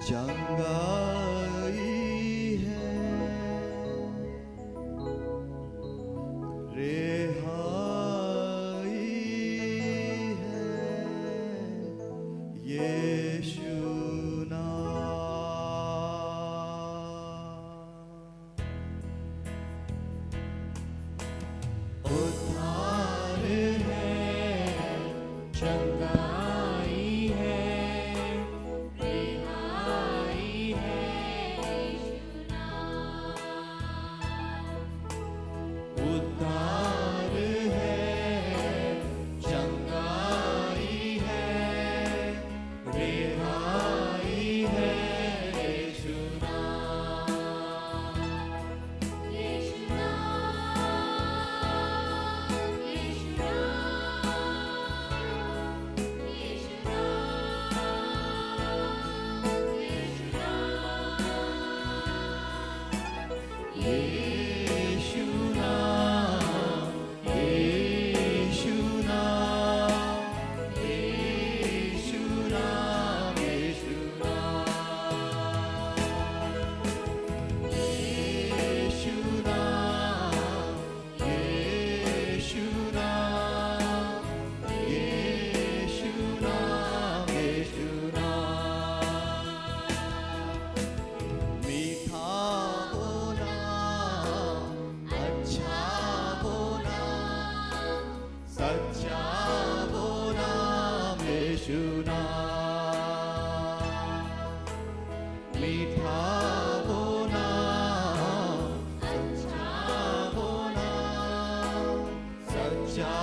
चंगाई है, रेहाई है, यीशु नाम। उद्धार है, चंगाई है, रिहाई है, यीशु नाम। उद्धार है, चंगाई है, रेहाई है, यीशु नाम। यीशु नाम, यीशु नाम, यीशु नाम, यीशु नाम। यीशु नाम, यीशु नाम, यीशु नाम, यीशु नाम, यीशु नाम, यीशु नाम, यीशु नाम। मीठा वो नाम, अच्छा वो नाम, सच्चा वो नाम, यीशु नाम। मीठा वो नाम, अच्छा वो नाम, सच्चा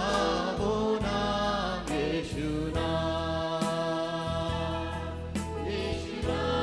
वो नाम, यीशु नाम। यीशु नाम,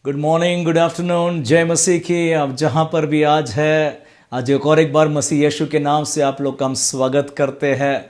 गुड मॉर्निंग, गुड आफ्टरनून, जय मसीह की। आप जहाँ पर भी आज है, आज एक बार मसीह यीशु के नाम से आप लोग का हम स्वागत करते हैं।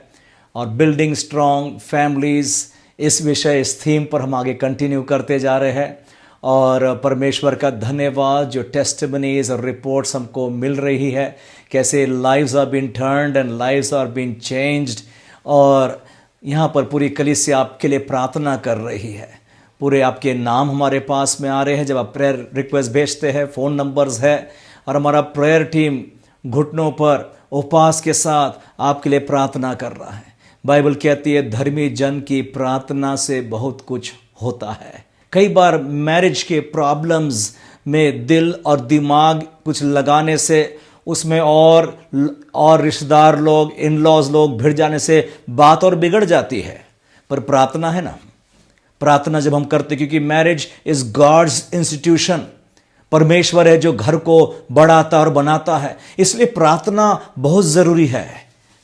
और बिल्डिंग स्ट्रॉन्ग फैमिलीज़, इस विषय, इस थीम पर हम आगे कंटिन्यू करते जा रहे हैं। और परमेश्वर का धन्यवाद, जो टेस्टिमनीज और रिपोर्ट्स हमको मिल रही है, कैसे lives are been turned and lives are been changed. और यहाँ पर पूरी कलीसिया आपके लिए प्रार्थना कर रही है। पूरे आपके नाम हमारे पास में आ रहे हैं जब आप प्रेयर रिक्वेस्ट भेजते हैं, फ़ोन नंबर्स है, और हमारा प्रेयर टीम घुटनों पर उपवास के साथ आपके लिए प्रार्थना कर रहा है। बाइबल कहती है धर्मी जन की प्रार्थना से बहुत कुछ होता है। कई बार मैरिज के प्रॉब्लम्स में दिल और दिमाग कुछ लगाने से, उसमें और रिश्तेदार लोग, इन लॉज लोग भिड़ जाने से बात और बिगड़ जाती है। पर प्रार्थना है ना, प्रार्थना जब हम करते, क्योंकि मैरिज इज गॉड्स इंस्टीट्यूशन, परमेश्वर है जो घर को बढ़ाता और बनाता है, इसलिए प्रार्थना बहुत ज़रूरी है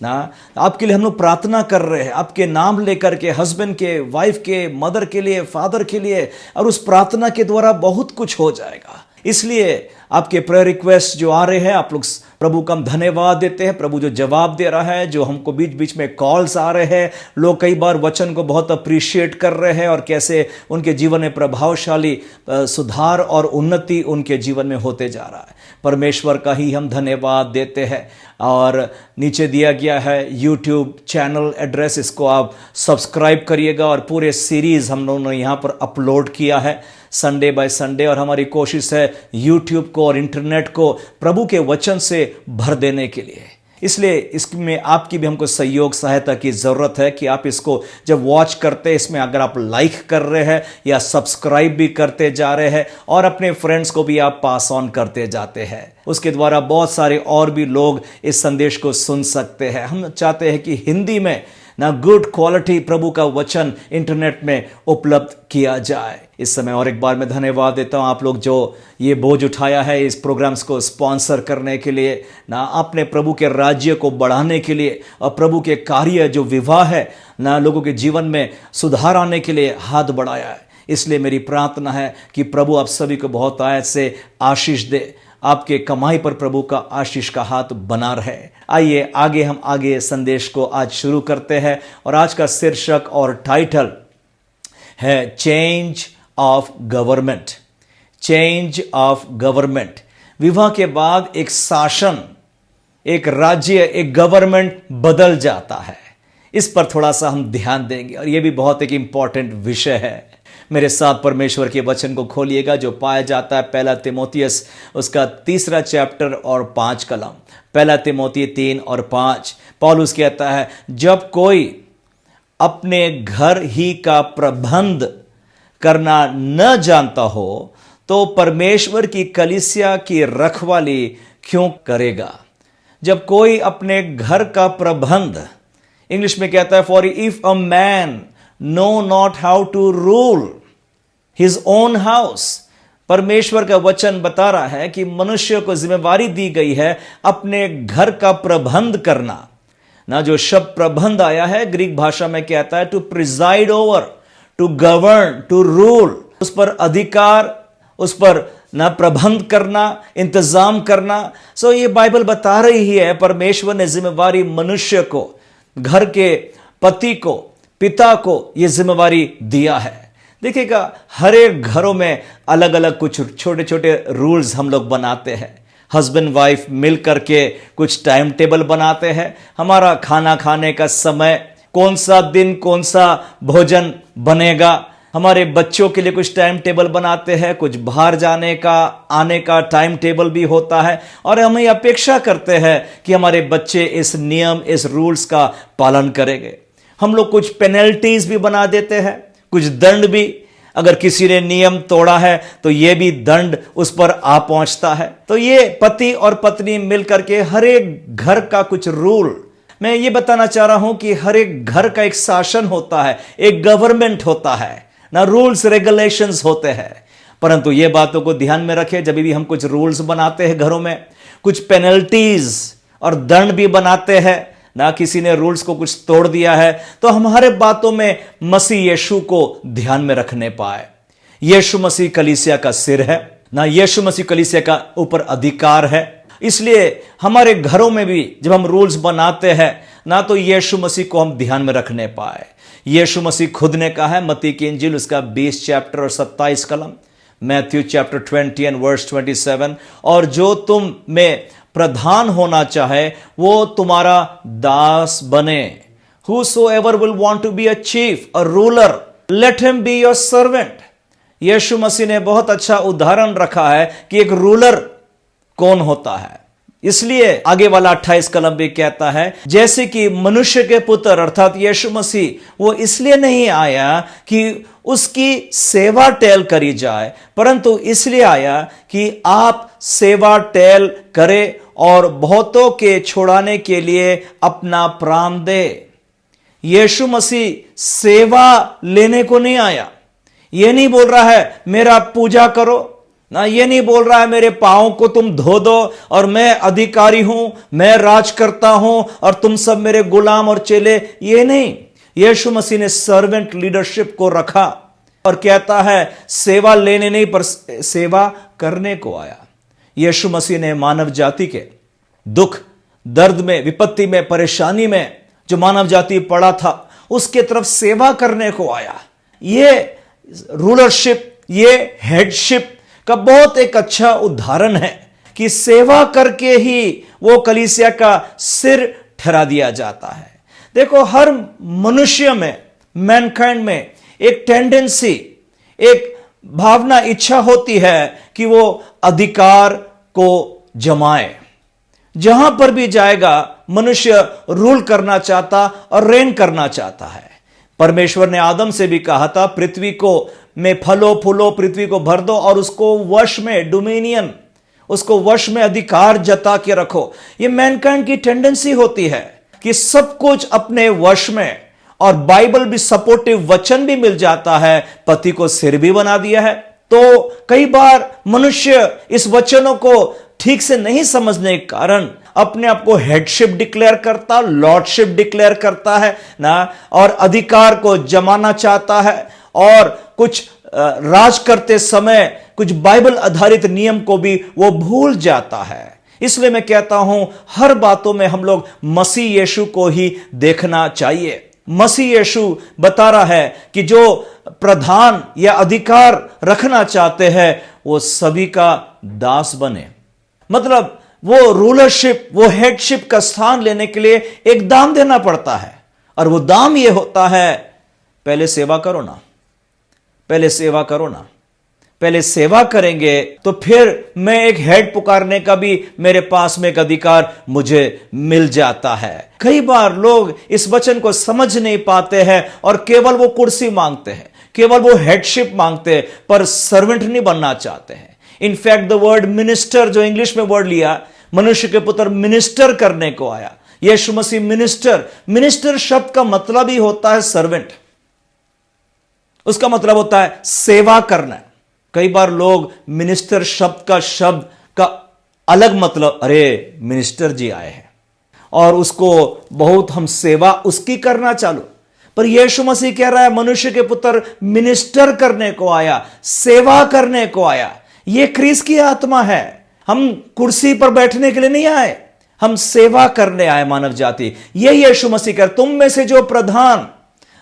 ना। आपके लिए हम लोग प्रार्थना कर रहे हैं, आपके नाम लेकर के, हस्बैंड के, वाइफ के, मदर के लिए, फादर के लिए, और उस प्रार्थना के द्वारा बहुत कुछ हो जाएगा। इसलिए आपके प्रेयर रिक्वेस्ट जो आ रहे हैं, आप लोग प्रभु का हम धन्यवाद देते हैं। प्रभु जो जवाब दे रहा है, जो हमको बीच बीच में कॉल्स आ रहे हैं, लोग कई बार वचन को बहुत अप्रिशिएट कर रहे हैं और कैसे उनके जीवन में प्रभावशाली सुधार और उन्नति उनके जीवन में होते जा रहा है। परमेश्वर का ही हम धन्यवाद देते हैं। और नीचे दिया गया है यूट्यूब चैनल एड्रेस, इसको आप सब्सक्राइब करिएगा। और पूरे सीरीज़ हम लोगों ने यहाँ पर अपलोड किया है संडे बाय संडे, और हमारी कोशिश है यूट्यूब को और इंटरनेट को प्रभु के वचन से भर देने के लिए। इसलिए इसमें आपकी भी हमको सहयोग सहायता की ज़रूरत है कि आप इसको जब वॉच करते हैं, इसमें अगर आप लाइक कर रहे हैं या सब्सक्राइब भी करते जा रहे हैं और अपने फ्रेंड्स को भी आप पास ऑन करते जाते हैं, उसके द्वारा बहुत सारे और भी लोग इस संदेश को सुन सकते हैं। हम चाहते हैं कि हिंदी में ना गुड क्वालिटी प्रभु का वचन इंटरनेट में उपलब्ध किया जाए। इस समय और एक बार मैं धन्यवाद देता हूं आप लोग जो ये बोझ उठाया है इस प्रोग्राम्स को स्पॉन्सर करने के लिए, ना अपने प्रभु के राज्य को बढ़ाने के लिए और प्रभु के कार्य जो विवाह है ना लोगों के जीवन में सुधार आने के लिए हाथ बढ़ाया है। इसलिए मेरी प्रार्थना है कि प्रभु आप सभी को बहुत आयत से आशीष दे, आपके कमाई पर प्रभु का आशीष का हाथ बना रहे। आइए हम आगे संदेश को आज शुरू करते हैं और आज का शीर्षक और टाइटल है change of government. Change of government. विवाह के बाद एक शासन, एक राज्य, एक गवर्नमेंट बदल जाता है। इस पर थोड़ा सा हम ध्यान देंगे और यह भी बहुत एक इंपॉर्टेंट विषय है। मेरे साथ परमेश्वर के वचन को खोलिएगा जो पाया जाता है पहला तिमोथियस उसका 3 चैप्टर और 5 कलम। पहला तिमोथी 3 और 5 पौलुस कहता है, जब कोई अपने घर ही का प्रबंध करना न जानता हो तो परमेश्वर की कलीसिया की रखवाली क्यों करेगा। जब कोई अपने घर का प्रबंध, इंग्लिश में कहता है for if a man know not how to rule his own house. परमेश्वर का वचन बता रहा है कि मनुष्य को जिम्मेवारी दी गई है अपने घर का प्रबंध करना। ना जो शब्द प्रबंध आया है ग्रीक भाषा में कहता है to preside over, to govern, to rule, उस पर अधिकार, उस पर ना प्रबंध करना, इंतजाम करना। सो ये बाइबल बता रही है परमेश्वर ने जिम्मेवारी मनुष्य को, घर के पति को, पिता को ये जिम्मेवारी दिया है। देखिएगा हर एक घरों में अलग अलग कुछ छोटे छोटे रूल्स हम लोग बनाते हैं। हस्बैंड वाइफ मिल करके कुछ टाइम टेबल बनाते हैं। हमारा खाना खाने का समय, कौन सा दिन कौन सा भोजन बनेगा। हमारे बच्चों के लिए कुछ टाइम टेबल बनाते हैं, कुछ बाहर जाने का आने का टाइम टेबल भी होता है और हम ये अपेक्षा करते हैं कि हमारे बच्चे इस नियम, इस रूल्स का पालन करेंगे। हम लोग कुछ पेनल्टीज भी बना देते हैं, कुछ दंड भी। अगर किसी ने नियम तोड़ा है तो यह भी दंड उस पर आ पहुंचता है। तो ये पति और पत्नी मिलकर के हर एक घर का कुछ रूल, मैं ये बताना चाह रहा हूं कि हर एक घर का एक शासन होता है, एक गवर्नमेंट होता है ना, रूल्स रेगुलेशंस होते हैं। परंतु ये बातों को ध्यान में रखें, जब भी हम कुछ रूल्स बनाते हैं घरों में, कुछ पेनल्टीज और दंड भी बनाते हैं ना, किसी ने रूल्स को कुछ तोड़ दिया है तो हमारे बातों में मसीह यीशु को ध्यान में रखने पाए। यीशु मसीह कलीसिया का सिर है ना, यीशु मसीह कलीसिया का ऊपर अधिकार है। इसलिए हमारे घरों में भी जब हम रूल्स बनाते हैं ना तो यीशु मसीह को हम ध्यान में रखने पाए। यीशु मसीह खुद ने कहा है मत्ती की इंजील उसका 20 चैप्टर और 27 कलम, मैथ्यू चैप्टर 20 एंड वर्स 27, और जो तुम में प्रधान होना चाहे वो तुम्हारा दास बने। Whosoever will want to be a chief, a ruler, let him be your servant. यीशु मसीह ने बहुत अच्छा उदाहरण रखा है कि एक रूलर कौन होता है। इसलिए आगे वाला 28 कलम भी कहता है जैसे कि मनुष्य के पुत्र अर्थात यीशु मसीह वो इसलिए नहीं आया कि उसकी सेवा टहल करी जाए, परंतु इसलिए आया कि आप सेवा टहल करें और बहुतों के छुड़ाने के लिए अपना प्राण दे। यीशु मसीह सेवा लेने को नहीं आया। यह नहीं बोल रहा है मेरा पूजा करो ना, ये नहीं बोल रहा है मेरे पांव को तुम धो दो और मैं अधिकारी हूं, मैं राज करता हूं और तुम सब मेरे गुलाम और चेले। ये नहीं, यीशु मसीह ने सर्वेंट लीडरशिप को रखा और कहता है सेवा लेने नहीं पर सेवा करने को आया। यीशु मसीह ने मानव जाति के दुख, दर्द में, विपत्ति में, परेशानी में जो मानव जाति पड़ा था उसके तरफ सेवा करने को आया। ये रूलरशिप, ये हेडशिप का बहुत एक अच्छा उदाहरण है कि सेवा करके ही वो कलीसिया का सिर ठहरा दिया जाता है। देखो हर मनुष्य में, मैनकाइंड में एक टेंडेंसी, एक भावना, इच्छा होती है कि वो अधिकार को जमाए। जहां पर भी जाएगा मनुष्य रूल करना चाहता और रेन करना चाहता है। परमेश्वर ने आदम से भी कहा था, पृथ्वी को में फलो फूलो, पृथ्वी को भर दो और उसको वश में, डोमिनियन, उसको वश में अधिकार जता के रखो। ये मैनकाइंड की टेंडेंसी होती है कि सब कुछ अपने वश में, और बाइबल भी सपोर्टिव वचन भी मिल जाता है, पति को सिर भी बना दिया है। तो कई बार मनुष्य इस वचनों को ठीक से नहीं समझने के कारण अपने आप को हेडशिप डिक्लेयर करता, लॉर्डशिप डिक्लेयर करता है ना, और अधिकार को जमाना चाहता है, और कुछ राज करते समय कुछ बाइबल आधारित नियम को भी वो भूल जाता है। इसलिए मैं कहता हूं, हर बातों में हम लोग मसीह यीशु को ही देखना चाहिए। मसीह यीशु बता रहा है कि जो प्रधान या अधिकार रखना चाहते हैं वो सभी का दास बने। मतलब वो रूलरशिप, वो हेडशिप का स्थान लेने के लिए एक दाम देना पड़ता है, और वो दाम ये होता है, पहले सेवा करो ना, पहले सेवा करो ना। पहले सेवा करेंगे तो फिर मैं एक हेड पुकारने का भी मेरे पास में एक अधिकार मुझे मिल जाता है। कई बार लोग इस वचन को समझ नहीं पाते हैं और केवल वो कुर्सी मांगते हैं, केवल वो हेडशिप मांगते हैं, पर सर्वेंट नहीं बनना चाहते हैं। इनफैक्ट द वर्ड मिनिस्टर, जो इंग्लिश में वर्ड लिया, मनुष्य के पुत्र मिनिस्टर करने को आया। यीशु मसीह मिनिस्टर, मिनिस्टर शब्द का मतलब ही होता है सर्वेंट। उसका मतलब होता है सेवा करना। कई बार लोग मिनिस्टर शब्द का अलग मतलब, अरे मिनिस्टर जी आए हैं, और उसको बहुत हम सेवा उसकी करना चालू। पर यीशु मसीह कह रहा है, मनुष्य के पुत्र मिनिस्टर करने को आया, सेवा करने को आया। यह ख्रीस्त की आत्मा है। हम कुर्सी पर बैठने के लिए नहीं आए, हम सेवा करने आए मानव जाति। यह यीशु मसीह कह, तुम में से जो प्रधान,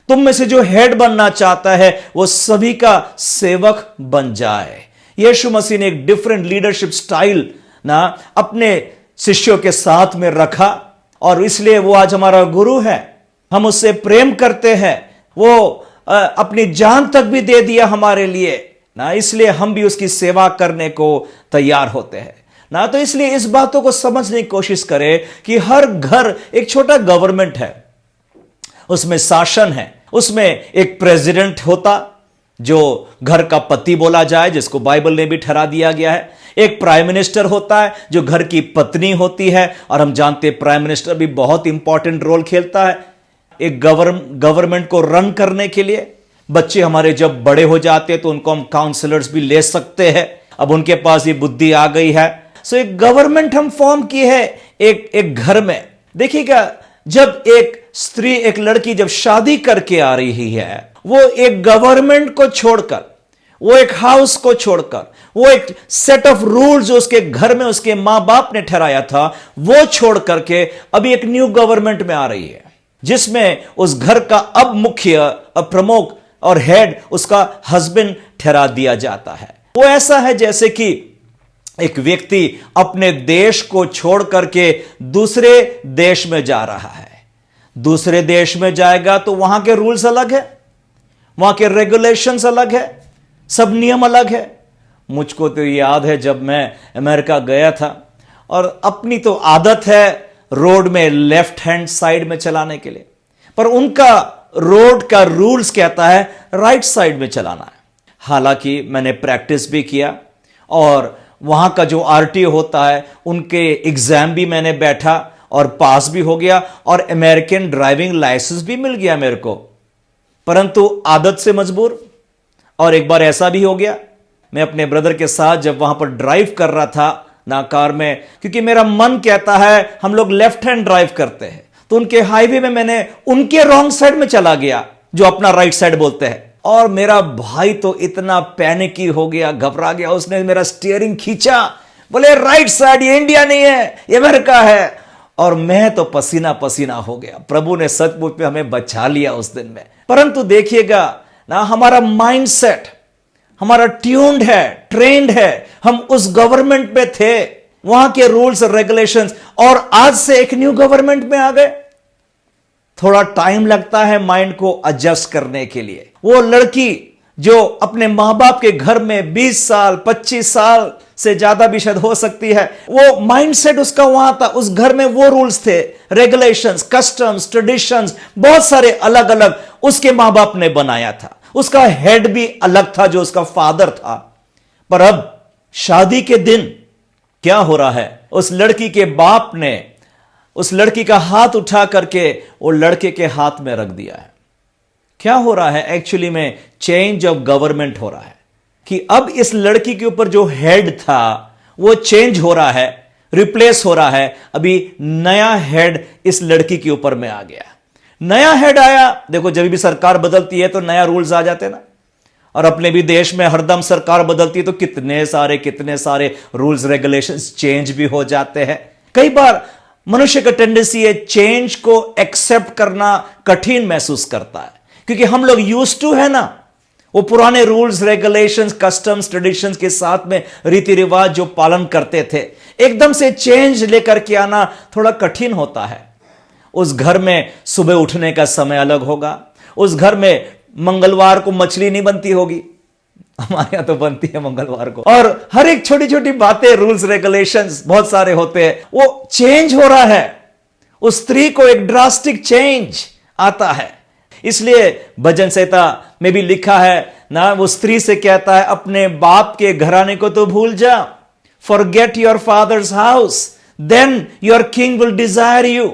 तुम में से जो हेड बनना चाहता है वो सभी का सेवक बन जाए। यीशु मसीह ने एक डिफरेंट लीडरशिप स्टाइल ना अपने शिष्यों के साथ में रखा, और इसलिए वो आज हमारा गुरु है। हम उससे प्रेम करते हैं, वो अपनी जान तक भी दे दिया हमारे लिए ना, इसलिए हम भी उसकी सेवा करने को तैयार होते हैं ना। तो इसलिए इस बातों को समझने की कोशिश करें कि हर घर एक छोटा गवर्नमेंट है, उसमें शासन है, उसमें एक प्रेसिडेंट होता जो घर का पति बोला जाए, जिसको बाइबल ने भी ठहरा दिया गया है। एक प्राइम मिनिस्टर होता है जो घर की पत्नी होती है, और हम जानते हैं प्राइम मिनिस्टर भी बहुत इंपॉर्टेंट रोल खेलता है एक गवर्नमेंट को रन करने के लिए। बच्चे हमारे जब बड़े हो जाते हैं तो उनको हम काउंसलर्स भी ले सकते हैं, अब उनके पास ये बुद्धि आ गई है। सो एक गवर्नमेंट हम फॉर्म की है एक घर में। देखिएगा, जब एक स्त्री, एक लड़की जब शादी करके आ रही है, वो एक गवर्नमेंट को छोड़कर, वो एक हाउस को छोड़कर, वो एक सेट ऑफ रूल्स जो उसके घर में उसके मां बाप ने ठहराया था, वो छोड़ करके अभी एक न्यू गवर्नमेंट में आ रही है, जिसमें उस घर का अब मुख्य, प्रमुख और हेड उसका हस्बैंड ठहरा दिया जाता है। वो ऐसा है जैसे कि एक व्यक्ति अपने देश को छोड़ करके दूसरे देश में जा रहा है। दूसरे देश में जाएगा तो वहां के रूल्स अलग है, वहां के रेगुलेशंस अलग है, सब नियम अलग है। मुझको तो याद है जब मैं अमेरिका गया था, और अपनी तो आदत है रोड में लेफ्ट हैंड साइड में चलाने के लिए, पर उनका रोड का रूल्स कहता है राइट साइड में चलाना है। हालांकि मैंने प्रैक्टिस भी किया, और वहां का जो आरटीओ होता है उनके एग्जाम भी मैंने बैठा और पास भी हो गया, और अमेरिकन ड्राइविंग लाइसेंस भी मिल गया मेरे को, परंतु आदत से मजबूर। और एक बार ऐसा भी हो गया, मैं अपने ब्रदर के साथ जब वहां पर ड्राइव कर रहा था ना कार में, क्योंकि मेरा मन कहता है हम लोग लेफ्ट हैंड ड्राइव करते हैं, तो उनके हाईवे में मैंने उनके रॉन्ग साइड में चला गया जो अपना राइट साइड बोलते हैं। और मेरा भाई तो इतना पैनिकी हो गया, घबरा गया, उसने मेरा स्टीयरिंग खींचा, बोले राइट साइड, ये इंडिया नहीं है, ये अमेरिका है। और मैं तो पसीना पसीना हो गया। प्रभु ने सचमुच में हमें बचा लिया उस दिन में। परंतु देखिएगा ना, हमारा माइंडसेट, हमारा ट्यून्ड है, ट्रेंड है, हम उस गवर्नमेंट में थे, वहां के रूल्स और रेगुलेशंस, और आज से एक न्यू गवर्नमेंट में आ गए। थोड़ा टाइम लगता है माइंड को एडजस्ट करने के लिए। वो लड़की जो अपने मां बाप के घर में 20 साल 25 साल से ज्यादा भी शायद हो सकती है, वो माइंडसेट उसका वहां था, उस घर में वो रूल्स थे, रेगुलेशंस, कस्टम्स, ट्रेडिशंस, बहुत सारे अलग अलग उसके मां बाप ने बनाया था। उसका हेड भी अलग था जो उसका फादर था। पर अब शादी के दिन क्या हो रहा है, उस लड़की के बाप ने उस लड़की का हाथ उठा करके वो लड़के के हाथ में रख दिया है। क्या हो रहा है एक्चुअली में, चेंज ऑफ गवर्नमेंट हो रहा है कि अब इस लड़की के ऊपर जो हेड था वो चेंज हो रहा है, रिप्लेस हो रहा है। अभी नया हेड इस लड़की के ऊपर में आ गया। नया हेड आया, देखो जब भी सरकार बदलती है तो नया रूल्स आ जाते हैं ना, और अपने भी देश में हरदम सरकार बदलती है तो कितने सारे रूल्स रेगुलेशंस चेंज भी हो जाते हैं। कई बार मनुष्य का टेंडेंसी है चेंज को एक्सेप्ट करना कठिन महसूस करता है, क्योंकि हम लोग यूज्ड टू है ना वो पुराने रूल्स रेगुलेशंस कस्टम्स ट्रेडिशंस के साथ में रीति रिवाज जो पालन करते थे, एकदम से चेंज लेकर के आना थोड़ा कठिन होता है। उस घर में सुबह उठने का समय अलग होगा, उस घर में मंगलवार को मछली नहीं बनती होगी, हमारे यहां तो बनती है मंगलवार को, और हर एक छोटी छोटी बातें रूल्स रेगुलेशंस बहुत सारे होते हैं, वो चेंज हो रहा है। उस स्त्री को एक ड्रास्टिक चेंज आता है। इसलिए भजन संहिता में भी लिखा है ना, वो स्त्री से कहता है अपने बाप के घराने को तो भूल जा, forget your father's house, then your king will desire you.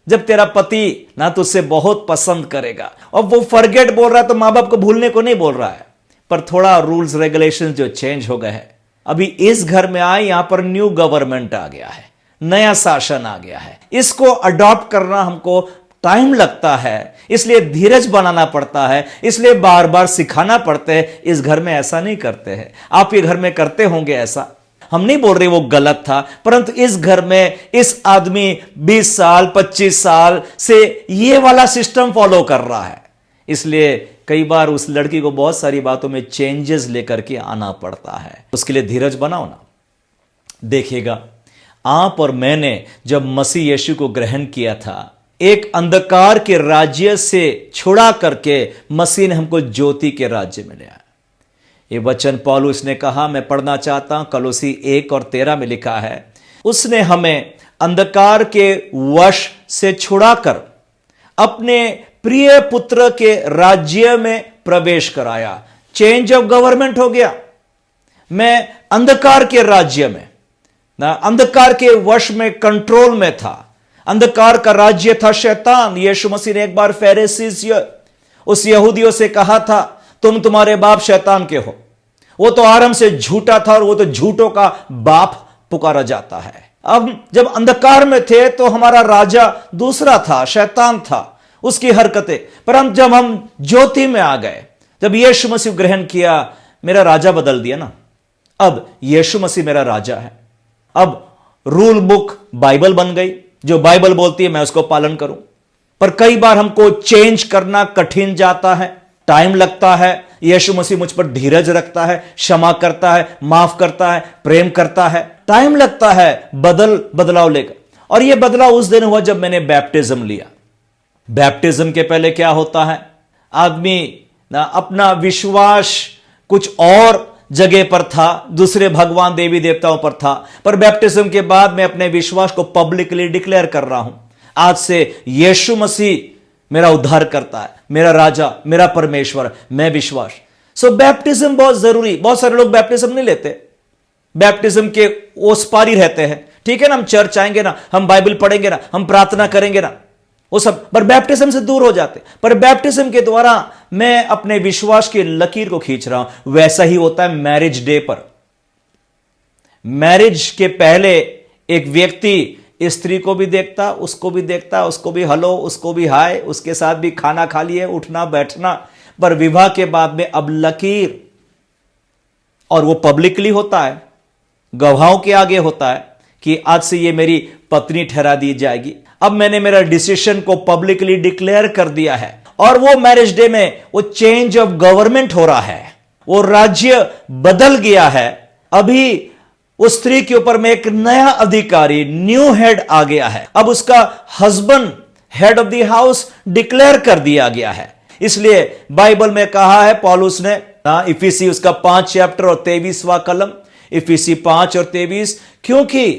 जब तेरा पति ना तुझसे बहुत पसंद करेगा, और वो फॉरगेट बोल रहा है तो मां बाप को भूलने को नहीं बोल रहा है, पर थोड़ा रूल्स रेगुलेशन जो चेंज हो गए हैं। अभी इस घर में आए, यहां पर न्यू गवर्नमेंट आ गया है, नया शासन आ गया है। इसको अडॉप्ट करना हमको टाइम लगता है, इसलिए धीरज बनाना पड़ता है, इसलिए बार बार सिखाना पड़ता है। इस घर में ऐसा नहीं करते हैं, आपके घर में करते होंगे ऐसा, हम नहीं बोल रहे वो गलत था, परंतु इस घर में इस आदमी 20 साल 25 साल से ये वाला सिस्टम फॉलो कर रहा है। इसलिए कई बार उस लड़की को बहुत सारी बातों में चेंजेस लेकर के आना पड़ता है। उसके लिए धीरज बनाओ ना। देखिएगा, आप और मैंने जब मसीह यीशु को ग्रहण किया था, एक अंधकार के राज्य से छुड़ा करके मसीह ने हमको ज्योति के राज्य में लिया। ये वचन पौलुस ने कहा, मैं पढ़ना चाहता हूं, कलोसी 1:13 में लिखा है, उसने हमें अंधकार के वश से छुड़ाकर अपने प्रिय पुत्र के राज्य में प्रवेश कराया। चेंज ऑफ गवर्नमेंट हो गया। मैं अंधकार के राज्य में ना, अंधकार के वश में, कंट्रोल में था। अंधकार का राज्य था शैतान। यीशु मसीह ने एक बार फरीसी उस यहूदियों से कहा था, तुम तुम्हारे बाप शैतान के हो। वो तो आरंभ से झूठा था और वो तो झूठों का बाप पुकारा जाता है। अब जब अंधकार में थे तो हमारा राजा दूसरा था, शैतान था, उसकी हरकतें। पर जब हम ज्योति में आ गए, जब यीशु मसीह ग्रहण किया, मेरा राजा बदल दिया ना। अब यीशु मसीह मेरा राजा है। अब रूल बुक बाइबल बन गई, जो बाइबल बोलती है मैं उसको पालन करूं। पर कई बार हमको चेंज करना कठिन जाता है, टाइम लगता है। यीशु मसीह मुझ पर धीरज रखता है, क्षमा करता है, माफ करता है, प्रेम करता है। टाइम लगता है बदलाव लेकर। और यह बदलाव उस दिन हुआ जब मैंने बैप्टिज्म लिया। बैप्टिज्म के पहले क्या होता है, आदमी ना अपना विश्वास कुछ और जगह पर था, दूसरे भगवान देवी देवताओं पर था। पर बैप्टिज्म के बाद मैं अपने विश्वास को पब्लिकली डिक्लेयर कर रहा हूं, आज से यीशु मसीह मेरा उद्धार करता है, मेरा राजा, मेरा परमेश्वर, मैं विश्वास। सो बैप्टिज्म बहुत जरूरी। बहुत सारे लोग बैप्टिज्म नहीं लेते, बैप्टिज्म के ओस पार ही रहते हैं। ठीक है ना, हम चर्च आएंगे ना, हम बाइबल पढ़ेंगे ना, हम प्रार्थना करेंगे ना, वो सब, पर बैप्टिज्म से दूर हो जाते। पर बैप्टिज्म के द्वारा मैं अपने विश्वास की लकीर को खींच रहा हूं। वैसा ही होता है मैरिज डे पर। मैरिज के पहले एक व्यक्ति स्त्री को भी देखता, उसको भी देखता, उसको भी हेलो, उसको भी हाय, उसके साथ भी खाना खा लिए, उठना बैठना। पर विवाह के बाद में अब लकीर, और वो पब्लिकली होता है, गवाहों के आगे होता है कि आज से ये मेरी पत्नी ठहरा दी जाएगी। अब मैंने मेरा डिसीजन को पब्लिकली डिक्लेयर कर दिया है। और वो मैरिज डे में वो चेंज ऑफ गवर्नमेंट हो रहा है, वो राज्य बदल गया है। अभी उस स्त्री के ऊपर में एक नया अधिकारी, न्यू हेड आ गया है। अब उसका husband head of the house declare कर दिया गया है। इसलिए बाइबल में कहा है, पौलुस ने इफिसी उसका 5 चैप्टर और 23वां कलम, इफिसी 5 और 23। क्योंकि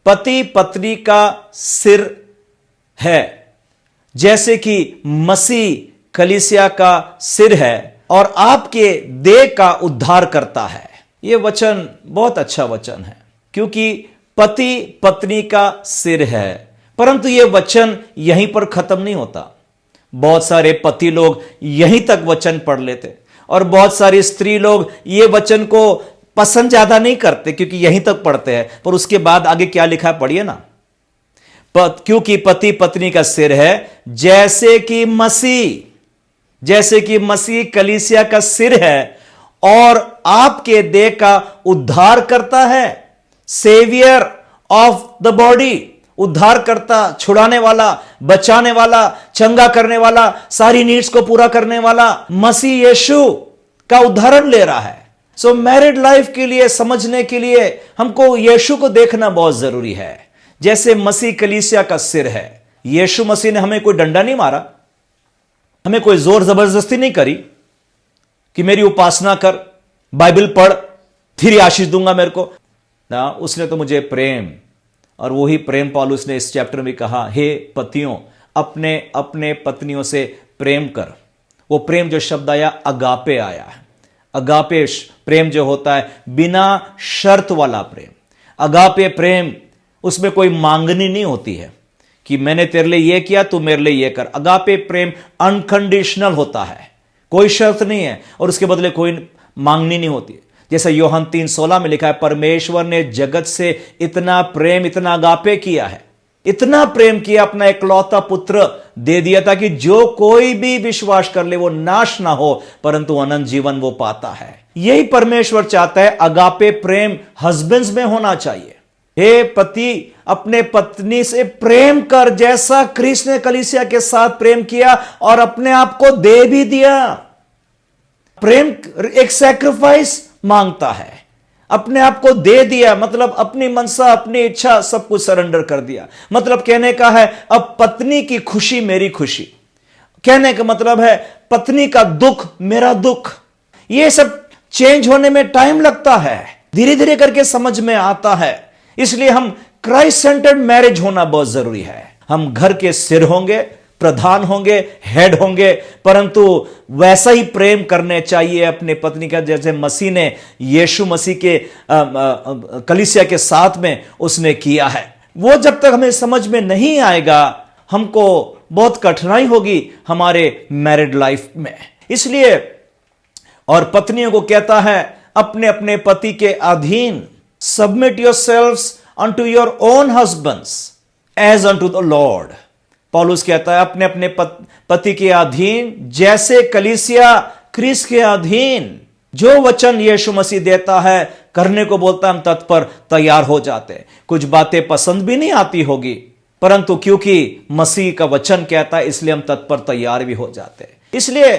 पति पत्नी का सिर है, जैसे कि मसीह कलीसिया का सिर है और आपके देह का उद्धार करता है। यह वचन बहुत अच्छा वचन है, क्योंकि पति पत्नी का सिर है। परंतु यह वचन यहीं पर खत्म नहीं होता। बहुत सारे पति लोग यहीं तक वचन पढ़ लेते और बहुत सारी स्त्री लोग ये वचन को पसंद ज्यादा नहीं करते, क्योंकि यहीं तक पढ़ते हैं। पर उसके बाद आगे क्या लिखा है, पढ़िए ना। क्योंकि पति पत्नी का सिर है, जैसे कि मसीह कलीसिया का सिर है और आपके देह का उद्धार करता है। सेवियर ऑफ द बॉडी, उद्धार करता, छुड़ाने वाला, बचाने वाला, चंगा करने वाला, सारी नीड्स को पूरा करने वाला मसीह यीशु का उदाहरण ले रहा है। सो मैरिड लाइफ के लिए, समझने के लिए हमको यीशु को देखना बहुत जरूरी है। जैसे मसीह कलीसिया का सिर है। यीशु मसीह ने हमें कोई डंडा नहीं मारा, हमें कोई जोर जबरदस्ती नहीं करी कि मेरी उपासना कर, बाइबल पढ़, फिर आशीष दूंगा मेरे को ना। उसने तो मुझे प्रेम, और वही प्रेम पौलुस ने इस चैप्टर में कहा, हे पतियों अपने अपने पत्नियों से प्रेम कर। वो प्रेम जो शब्द आया, अगापे आया है। अगापे प्रेम जो होता है बिना शर्त वाला प्रेम। अगापे प्रेम, उसमें कोई मांगनी नहीं होती है कि मैंने तेरे लिए यह किया तू मेरे लिए यह कर। अगापे प्रेम अनकंडीशनल होता है, कोई शर्त नहीं है और उसके बदले कोई मांगनी नहीं होती है। जैसा यूहन्ना 3:16 में लिखा है, परमेश्वर ने जगत से इतना प्रेम, इतना अगापे किया है, इतना प्रेम किया, अपना एकलौता पुत्र दे दिया ताकि जो कोई भी विश्वास कर ले वो नाश ना हो परंतु अनंत जीवन वो पाता है। यही परमेश्वर चाहता है। अगापे प्रेम हस्बैंड्स में होना चाहिए। हे पति अपने पत्नी से प्रेम कर, जैसा क्रिस्ट ने कलीसिया के साथ प्रेम किया और अपने आप को दे भी दिया। प्रेम एक सैक्रिफाइस मांगता है, अपने आप को दे दिया, मतलब अपनी मनसा, अपनी इच्छा सब कुछ सरेंडर कर दिया। मतलब कहने का है, अब पत्नी की खुशी मेरी खुशी। कहने का मतलब है पत्नी का दुख मेरा दुख। यह सब चेंज होने में टाइम लगता है, धीरे धीरे करके समझ में आता है। इसलिए हम क्राइस्ट सेंटर्ड मैरिज होना बहुत जरूरी है। हम घर के सिर होंगे, प्रधान होंगे, हेड होंगे, परंतु वैसा ही प्रेम करने चाहिए अपने पत्नी का जैसे मसीह ने यीशु मसीह के कलीसिया के साथ में उसने किया है। वो जब तक हमें समझ में नहीं आएगा, हमको बहुत कठिनाई होगी हमारे मैरिड लाइफ में। इसलिए और पत्नियों को कहता है अपने अपने पति के अधीन, submit yourselves unto your own husbands as unto the lord. पौलुस कहता है अपने अपने पति के अधीन, जैसे कलीसिया क्रिस्त के अधीन। जो वचन यीशु मसीह देता है, करने को बोलता है, हम तत्पर तैयार हो जाते हैं। कुछ बातें पसंद भी नहीं आती होगी, परंतु क्योंकि मसीह का वचन कहता है इसलिए हम तत्पर तैयार भी हो जाते हैं। इसलिए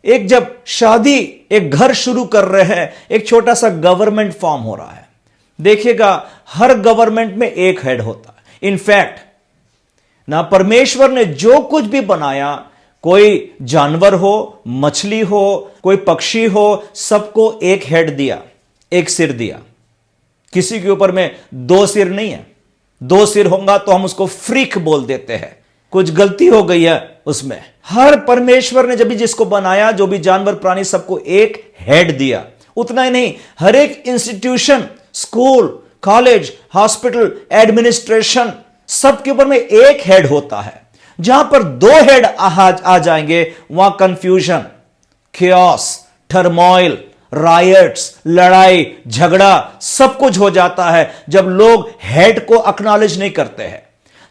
एक जब शादी, एक घर शुरू कर रहे हैं, एक छोटा सा गवर्नमेंट फॉर्म हो रहा है। देखिएगा हर गवर्नमेंट में एक हेड होता है। इनफैक्ट ना परमेश्वर ने जो कुछ भी बनाया, कोई जानवर हो, मछली हो, कोई पक्षी हो, सबको एक हेड दिया, एक सिर दिया। किसी के ऊपर में 2 सिर नहीं है। 2 सिर होगा तो हम उसको फ्रीक बोल देते हैं, कुछ गलती हो गई है उसमें। हर परमेश्वर ने जब भी जिसको बनाया, जो भी जानवर प्राणी, सबको एक हेड दिया। उतना ही नहीं, हर एक institution, school, college, hospital, administration, सबके ऊपर में एक हेड होता है। जहां पर 2 हेड आ जाएंगे वहां कंफ्यूजन, chaos, टर्मोइल, रायट्स, लड़ाई झगड़ा सब कुछ हो जाता है जब लोग हेड को एक्नॉलेज नहीं करते हैं।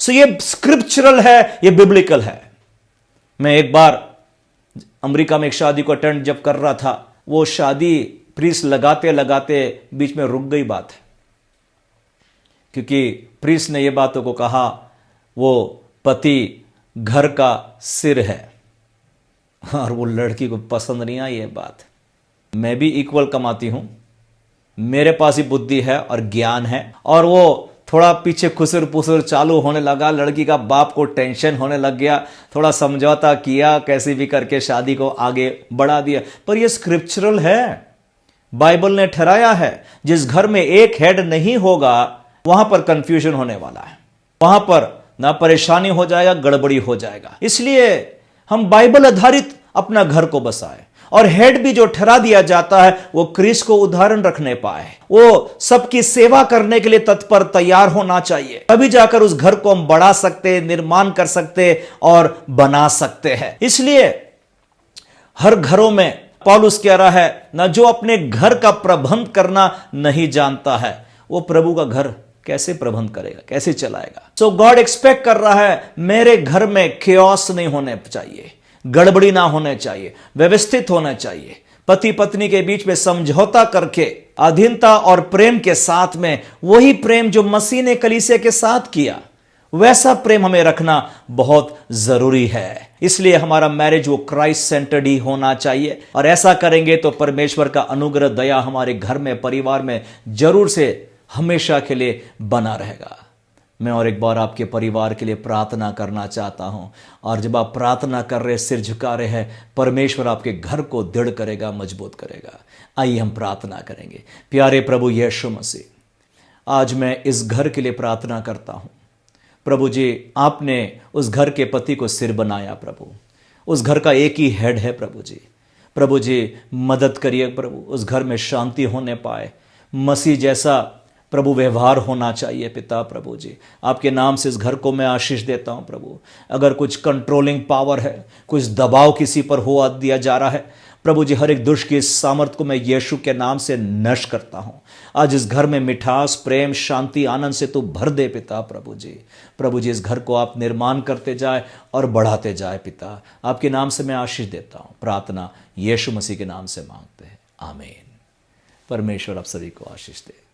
सो ये स्क्रिप्चरल है, ये बिब्लिकल है। मैं एक बार अमेरिका में एक शादी को अटेंड जब कर रहा था, वो शादी प्रीस लगाते लगाते बीच में रुक गई बात, क्योंकि प्रीस ने यह बातों को कहा वो पति घर का सिर है और वो लड़की को पसंद नहीं आई ये बात। मैं भी इक्वल कमाती हूं, मेरे पास ही बुद्धि है और ज्ञान है, और वो थोड़ा पीछे खुसर पुसर चालू होने लगा, लड़की का बाप को टेंशन होने लग गया, थोड़ा समझौता किया, कैसे भी करके शादी को आगे बढ़ा दिया। पर यह स्क्रिप्चरल है, बाइबल ने ठहराया है जिस घर में एक हेड नहीं होगा वहां पर कंफ्यूजन होने वाला है, वहां पर ना परेशानी हो जाएगा, गड़बड़ी हो जाएगा। इसलिए हम बाइबल आधारित अपना घर को बसाए, और हेड भी जो ठहरा दिया जाता है वो क्रिस को उदाहरण रखने पाए, वो सबकी सेवा करने के लिए तत्पर तैयार होना चाहिए, तभी जाकर उस घर को हम बढ़ा सकते, निर्माण कर सकते और बना सकते हैं। इसलिए हर घरों में पौलुस कह रहा है ना, जो अपने घर का प्रबंध करना नहीं जानता है वो प्रभु का घर कैसे प्रबंध करेगा, कैसे चलाएगा। सो गॉड एक्सपेक्ट कर रहा है मेरे घर में केओस नहीं होने चाहिए, गड़बड़ी ना होने चाहिए, व्यवस्थित होना चाहिए। पति पत्नी के बीच में समझौता करके अधीनता और प्रेम के साथ में, वही प्रेम जो मसीह ने कलीसिया के साथ किया, वैसा प्रेम हमें रखना बहुत जरूरी है। इसलिए हमारा मैरिज वो क्राइस्ट सेंटर्ड ही होना चाहिए, और ऐसा करेंगे तो परमेश्वर का अनुग्रह दया हमारे घर में, परिवार में जरूर से हमेशा के लिए बना रहेगा। मैं और एक बार आपके परिवार के लिए प्रार्थना करना चाहता हूं, और जब आप प्रार्थना कर रहे, सिर झुका रहे हैं, परमेश्वर आपके घर को दृढ़ करेगा, मजबूत करेगा। आइए हम प्रार्थना करेंगे। प्यारे प्रभु यीशु मसीह, आज मैं इस घर के लिए प्रार्थना करता हूं। प्रभु जी, आपने उस घर के पति को सिर बनाया प्रभु, उस घर का एक ही हेड है प्रभु जी। प्रभु जी मदद करिए प्रभु, उस घर में शांति होने पाए, मसीह जैसा प्रभु व्यवहार होना चाहिए पिता। प्रभु जी, आपके नाम से इस घर को मैं आशीष देता हूं प्रभु। अगर कुछ कंट्रोलिंग पावर है, कुछ दबाव किसी पर हो दिया जा रहा है प्रभु जी, हर एक दुष्ट की इस सामर्थ को मैं यीशु के नाम से नष्ट करता हूं। आज इस घर में मिठास, प्रेम, शांति, आनंद से तू भर दे पिता। प्रभु जी, प्रभु जी, इस घर को आप निर्माण करते जाए और बढ़ाते जाए पिता। आपके नाम से मैं आशीष देता हूं। प्रार्थना यीशु मसीह के नाम से मांगते हैं, आमीन। परमेश्वर आप सभी को आशीष दे।